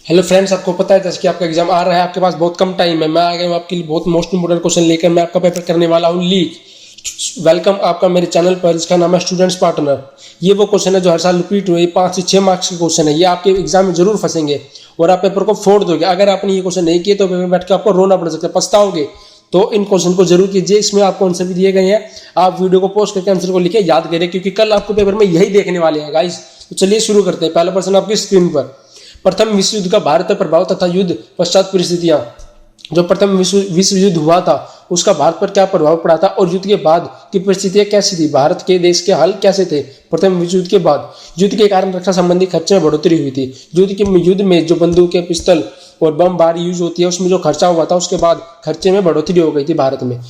Hello friends, आपको पता है जैसे कि आपका एग्जाम आ रहा है, आपके पास बहुत कम टाइम है। मैं आ गया हूँ आपके लिए बहुत मोस्ट इंपोर्टेंट क्वेश्चन लेकर। मैं आपका पेपर करने वाला हूँ लीक। वेलकम आपका मेरे चैनल पर, इसका नाम है स्टूडेंट्स पार्टनर। ये वो क्वेश्चन है जो हर साल रिपीट हुए, 5 से 6 मार्क्स के क्वेश्चन है। ये आपके एग्जाम में जरूर फंसेंगे और आप पेपर को फोड़ दोगे। अगर आपने ये क्वेश्चन नहीं किए तो पेपर में बैठ कर आपको रोना पड़ सकता है, पछताओगे। तो इन क्वेश्चन को जरूर कीजिए, इसमें आपको आंसर भी दिए गए हैं। आप वीडियो को पोस्ट करके आंसर को लिखे याद करें, क्योंकि कल आपको पेपर में यही देखने वाले हैं गाइस। तो चलिए शुरू करते हैं। पहला प्रश्न आपकी स्क्रीन पर, प्रथम विश्व युद्ध का भारत पर प्रभाव तथा युद्ध पश्चात परिस्थितियां। जो प्रथम विश्व युद्ध हुआ था उसका भारत पर क्या प्रभाव पड़ा था और युद्ध के बाद की परिस्थितियां कैसी थी, भारत के देश के हाल कैसे थे प्रथम विश्व युद्ध के बाद। युद्ध के कारण रक्षा संबंधी खर्चे में बढ़ोतरी हुई थी। युद्ध में जो बंदूकें, पिस्तल और बम बार यूज होती है, उसमें जो खर्चा हुआ था उसके बाद खर्चे में बढ़ोतरी हो गई थी भारत में।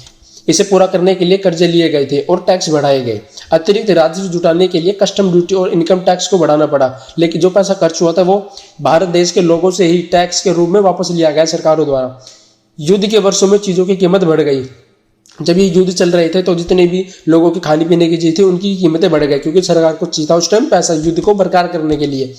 इसे पूरा करने के लिए कर्जे लिए गए थे और टैक्स बढ़ाए गए। अतिरिक्त राजस्व जुटाने के लिए कस्टम ड्यूटी और इनकम टैक्स को बढ़ाना पड़ा, लेकिन जो पैसा खर्च हुआ था वो भारत देश के लोगों से ही टैक्स के रूप में वापस लिया गया सरकारों द्वारा। युद्ध के वर्षों में चीजों की कीमत बढ़ गई। जब ये युद्ध चल रहे थे तो जितने भी लोगों की खाने पीने की चीज थी उनकी कीमतें बढ़ गई, क्योंकि सरकार को चाहिए था उस टाइम पैसा युद्ध को बरकरार करने के लिए।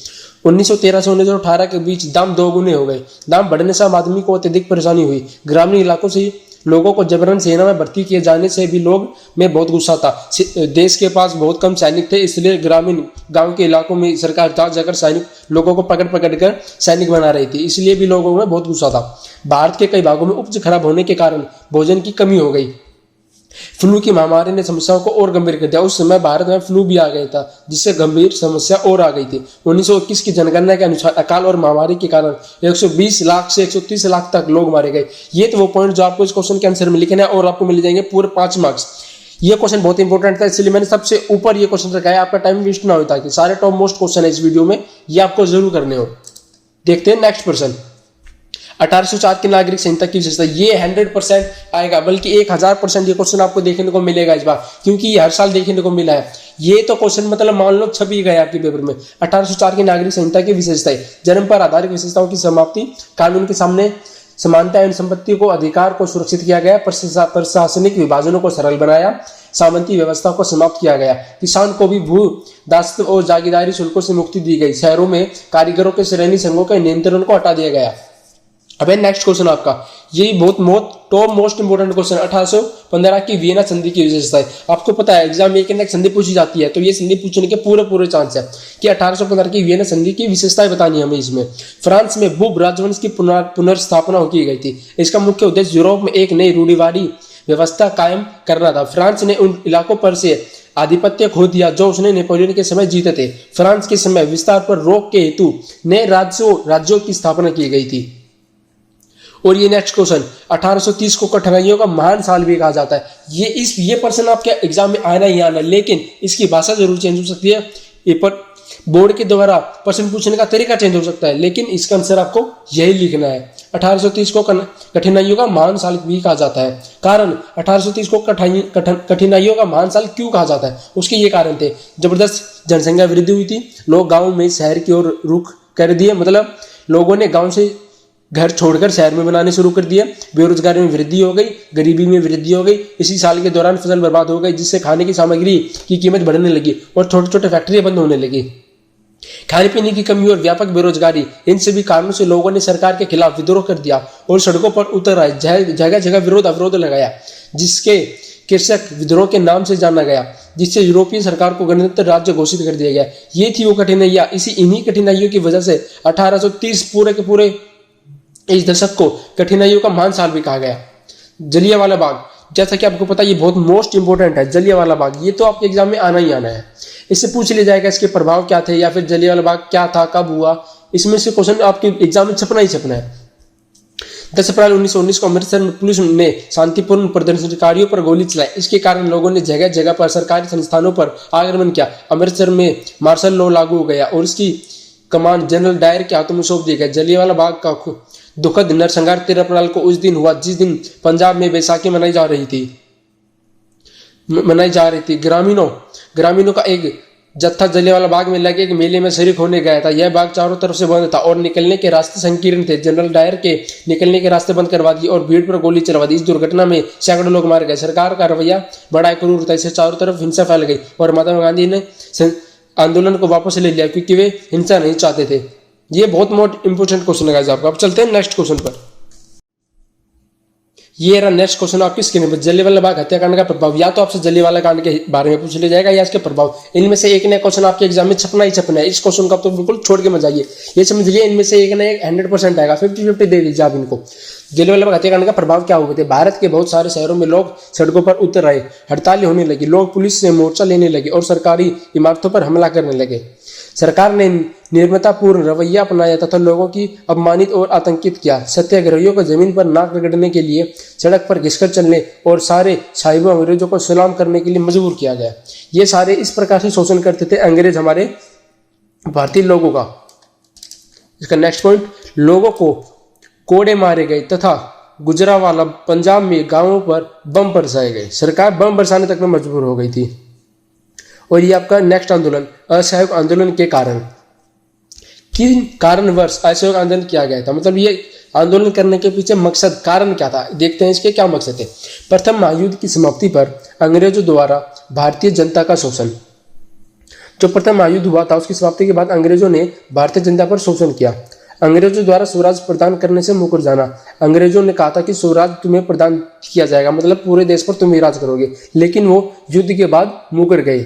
1913 से 1918 के बीच दाम दोगुने हो गए। दाम बढ़ने से आम आदमी को अत्यधिक परेशानी हुई। ग्रामीण इलाकों से लोगों को जबरन सेना में भर्ती किए जाने से भी लोग में बहुत गुस्सा था। देश के पास बहुत कम सैनिक थे, इसलिए ग्रामीण गांव के इलाकों में सरकार जा जाकर सैनिक लोगों को पकड़ पकड़ कर सैनिक बना रही थी, इसलिए भी लोगों में बहुत गुस्सा था। भारत के कई भागों में उपज खराब होने के कारण भोजन की कमी हो गई। फ्लू की महामारी ने समस्याओं को और गंभीर कर दिया। उस समय भारत में फ्लू भी आ गया था, जिससे गंभीर समस्या और आ गई थी। 1921 की जनगणना के अनुसार अकाल और महामारी के कारण 120 लाख से 130 लाख तक लोग मारे गए। ये तो वो पॉइंट जो आपको इस क्वेश्चन के आंसर में लिखे हैं और आपको मिल जाएंगे पूरे 5 मार्क्स। ये क्वेश्चन बहुत इंपॉर्टेंट था, इसलिए मैंने सबसे ऊपर ये क्वेश्चन रखा है, आपका टाइम वेस्ट ना हो, ताकि सारे टॉप मोस्ट क्वेश्चन है इस वीडियो में, ये आपको जरूर करने हो। देखते हैं नेक्स्ट प्रश्न। 1804 की नागरिक संहिता की विशेषता। ये 100% आएगा, बल्कि 1000% ये क्वेश्चन आपको देखने को मिलेगा इस बार, क्योंकि ये हर साल देखने को मिला है। ये तो क्वेश्चन मतलब मान लो छपी गया आपके पेपर में। 1804 की नागरिक संहिता की विशेषताएं। जन्म पर आधारित विशेषताओं की समाप्ति, कानून के सामने समानता एवं संपत्ति को अधिकार को सुरक्षित किया गया, प्रशासनिक विभाजनों को सरल बनाया, सामंती व्यवस्था को समाप्त किया गया, किसान को भी भू दासत्व और जागीरदारी शुल्कों से मुक्ति दी गई, शहरों में कारीगरों के श्रेणी संघों के नियंत्रण को हटा दिया गया। अब नेक्स्ट क्वेश्चन आपका, ये बहुत टॉप मोस्ट इंपोर्टेंट क्वेश्चन, 1815 की वियना संधि की विशेषता है। आपको पता है एग्जाम में एक संधि पूछी जाती है, तो ये संधि पूछने के पूरे चांस है कि 1815 की वियना संधि की विशेषताएं बतानी हमें इसमें। फ्रांस में बुब राजवंश की पुनर्स्थापना की गई थी। इसका मुख्य उद्देश्य यूरोप में एक नई रूढ़िवादी व्यवस्था कायम करना था। फ्रांस ने उन इलाकों पर से आधिपत्य खो दिया जो उसने नेपोलियन के समय जीते थे। फ्रांस के समय विस्तार पर रोक के हेतु नए राज्यों की स्थापना की गई थी। और ये नेक्स्ट क्वेश्चन, 1830 को कठिनाइयों का महान साल भी कहा जाता है। ये प्रश्न आपके एग्जाम में आना ही आना, लेकिन इसकी भाषा जरूर चेंज हो सकती है। ये पर बोर्ड के द्वारा प्रश्न पूछने का तरीका चेंज हो सकता है, लेकिन इसका आंसर आपको यही लिखना है। 1830 को कठिनाइयों का महान साल भी कहा जाता है। कारण 1830 को कठिनाइयों का महान साल क्यों कहा जाता है, उसके ये कारण थे। जबरदस्त जनसंख्या वृद्धि हुई थी, लोग गाँव में शहर की ओर रुख कर दिए, मतलब लोगों ने गाँव से घर छोड़कर शहर में बनाने शुरू कर दिया। बेरोजगारी में वृद्धि हो गई, गरीबी में वृद्धि हो गई। इसी साल के दौरान फसल बर्बाद हो गई, जिससे खाने की सामग्री की कीमत बढ़ने लगी और छोटे छोटे फैक्ट्रियां बंद होने लगी। खाने पीने की कमी और व्यापक बेरोजगारी, इन सभी कारणों से लोगों ने सरकार के खिलाफ विद्रोह कर दिया और सड़कों पर उतर आए। जगह जगह विरोध अवरोध लगाया, जिसके कृषक विद्रोह के नाम से जाना गया, जिससे यूरोपीय सरकार को गणतंत्र राज्य घोषित कर दिया गया। ये थी वो कठिनाइयां। इन्हीं कठिनाइयों की वजह से 1830 पूरे के पूरे इस दशक को कठिनाइयों का महान साल भी कहा गया। जलियांवाला बाग, जैसा कि आपको पता है ये बहुत मोस्ट इंपोर्टेंट है। जलियांवाला बाग ये तो आपके एग्जाम में आना ही आना है। इससे पूछ लिया जाएगा इसके प्रभाव क्या थे, या फिर जलियांवाला बाग क्या था, कब हुआ। इसमें से क्वेश्चन आपके एग्जाम में छपना ही छपना है। 10 अप्रैल 1919 को अमृतसर में पुलिस ने शांतिपूर्ण प्रदर्शनकारियों पर गोली चलाई। इसके कारण लोगों ने जगह जगह पर सरकारी संस्थानों पर आक्रमण किया। अमृतसर में मार्शल लॉ लागू हो गया और इसकी कमान जनरल डायर के हाथों में सौंप दिया गया। जलियांवाला बाग का दुखद नरसंहार 13 अप्रैल को उस दिन हुआ जिस दिन पंजाब में बैसाखी मनाई जा रही थी। ग्रामीणों का एक जत्था जलियांवाला बाग में लगे एक मेले में शरीक होने गया था। यह बाग चारों तरफ से बंद था और निकलने के रास्ते संकीर्ण थे। जनरल डायर के निकलने के रास्ते बंद करवा दिए और भीड़ पर गोली चलवा दी। इस दुर्घटना में सैकड़ों लोग मारे गए। सरकार का रवैया बड़ा क्रूर था, इससे चारों तरफ हिंसा फैल गई और महात्मा गांधी ने आंदोलन को वापस ले लिया, क्योंकि वे हिंसा नहीं चाहते थे। ये बहुत मोस्ट इंपोर्टेंट क्वेश्चन है आपका। अब चलते हैं नेक्स्ट क्वेश्चन पर। ये रहा नेक्स्ट क्वेश्चन आपकी स्क्रीन पर। जलियांवाला बाग हत्याकांड का प्रभाव। या तो आपसे जलियांवाला कांड के बारे में पूछ लिया जाएगा या इसके प्रभाव। इनमें से एक नया क्वेश्चन आपके एग्जाम में छपना ही छपना है। इस क्वेश्चन का तो बिल्कुल छोड़ के मत जाइए। ये समझ लीजिए इनमें से एक ना एक 100% आएगा। 50-50 दे दीजिए आप इनको। जलियांवाला बाग हत्याकांड का प्रभाव क्या हुए थे। भारत के बहुत सारे शहरों में लोग सड़कों पर उतर आए, हड़तालें होने लगी, लोग पुलिस से मोर्चा लेने लगे और सरकारी इमारतों पर हमला करने लगे। सरकार ने निर्मतापूर्ण रवैया अपनाया तथा लोगों की अपमानित और आतंकित किया। सत्याग्रहियों को जमीन पर नाक रगड़ने के लिए, सड़क पर घिसकर चलने और सारे साहिबों अंग्रेजों को सलाम करने के लिए मजबूर किया गया। ये सारे इस प्रकार से शोषण करते थे अंग्रेज हमारे भारतीय लोगों का। इसका नेक्स्ट पॉइंट, लोगों को कोड़े मारे गए तथा गुजरांवाला पंजाब में गांवों पर बम बरसाए गए। सरकार बम बरसाने तक में मजबूर हो गई थी। और ये आपका नेक्स्ट आंदोलन, असहयोग आंदोलन के कारण। किन कारणवश असहयोग आंदोलन किया गया था, मतलब ये आंदोलन करने के पीछे मकसद, कारण क्या था, देखते हैं इसके क्या मकसद थे। प्रथम महायुद्ध की समाप्ति पर अंग्रेजों द्वारा भारतीय जनता का शोषण। जो प्रथम महायुद्ध हुआ था उसकी समाप्ति के बाद अंग्रेजों ने भारतीय जनता पर शोषण किया। अंग्रेजों द्वारा स्वराज प्रदान करने से मुकर जाना। अंग्रेजों ने कहा था कि स्वराज तुम्हें प्रदान किया जाएगा, मतलब पूरे देश पर तुम ही राज करोगे, लेकिन वो युद्ध के बाद मुकर गए,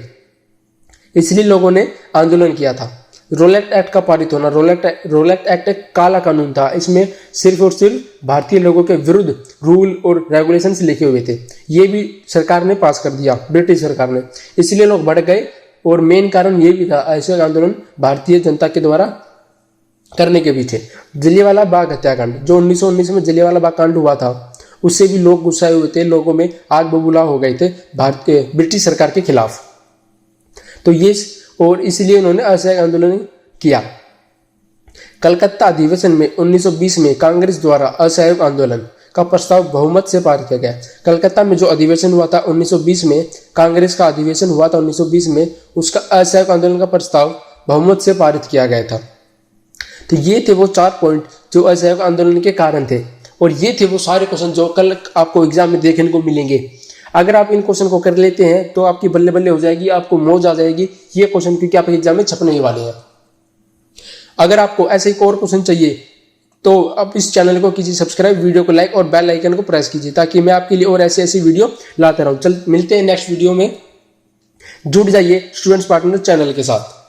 इसलिए लोगों ने आंदोलन किया था। रोलेट एक्ट का पारित होना। रोलेट एक्ट एक काला कानून था। इसमें सिर्फ और सिर्फ भारतीय लोगों के विरुद्ध रूल और रेगुलेशंस लिखे हुए थे। ये भी सरकार ने पास कर दिया, ब्रिटिश सरकार ने, इसलिए लोग बढ़ गए। और मेन कारण ये भी था असहयोग आंदोलन भारतीय जनता के द्वारा करने के पीछे। जलियांवाला बाग हत्याकांड, जो 1919 में जलियांवाला बाग कांड हुआ था, उससे भी लोग गुस्साए हुए थे, लोगों में आग बबूला हो गए थे भारतीय ब्रिटिश सरकार के खिलाफ। तो ये और इसलिए उन्होंने असहयोग आंदोलन किया। कलकत्ता अधिवेशन में 1920 में कांग्रेस द्वारा असहयोग आंदोलन का प्रस्ताव बहुमत से पारित किया गया। कलकत्ता में जो अधिवेशन हुआ था 1920 में, कांग्रेस का अधिवेशन हुआ था 1920 में, उसका असहयोग आंदोलन का प्रस्ताव बहुमत से पारित किया गया था। तो ये थे वो 4 पॉइंट जो असहयोग आंदोलन के कारण थे। और ये थे वो सारे क्वेश्चन जो कल आपको एग्जाम में देखने को मिलेंगे। अगर आप इन क्वेश्चन को कर लेते हैं तो आपकी बल्ले बल्ले हो जाएगी, आपको मौज आ जाएगी ये क्वेश्चन, क्योंकि आपके एग्जाम में छपने ही वाले हैं। अगर आपको ऐसे एक और क्वेश्चन चाहिए तो आप इस चैनल को कीजिए सब्सक्राइब, वीडियो को लाइक और बेल आइकन को प्रेस कीजिए, ताकि मैं आपके लिए और ऐसी वीडियो लाता रहूं। चल मिलते हैं नेक्स्ट वीडियो में। जुड़ जाइए स्टूडेंट्स पार्टनर चैनल के साथ।